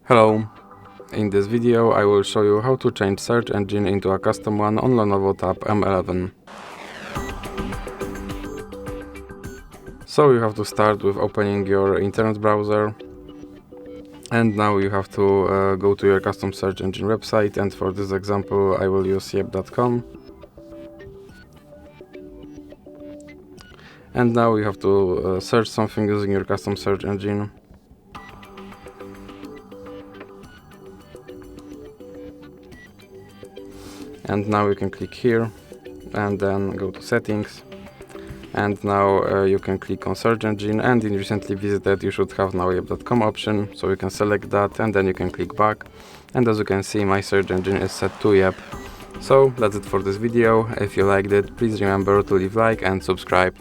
Hello, in this video I will show you how to change search engine into a custom one on LENOVO Tab M11. So you have to start with opening your internet browser, and now you have to go to your custom search engine website, and for this example I will use yep.com. And now you have to search something using your custom search engine. And now you can click here and then go to settings, and now you can click on search engine, and in recently visited you should have now yep.com option, so you can select that and then you can click back, and as you can see my search engine is set to yep. So that's it for this video. If you liked it, please remember to leave like and subscribe.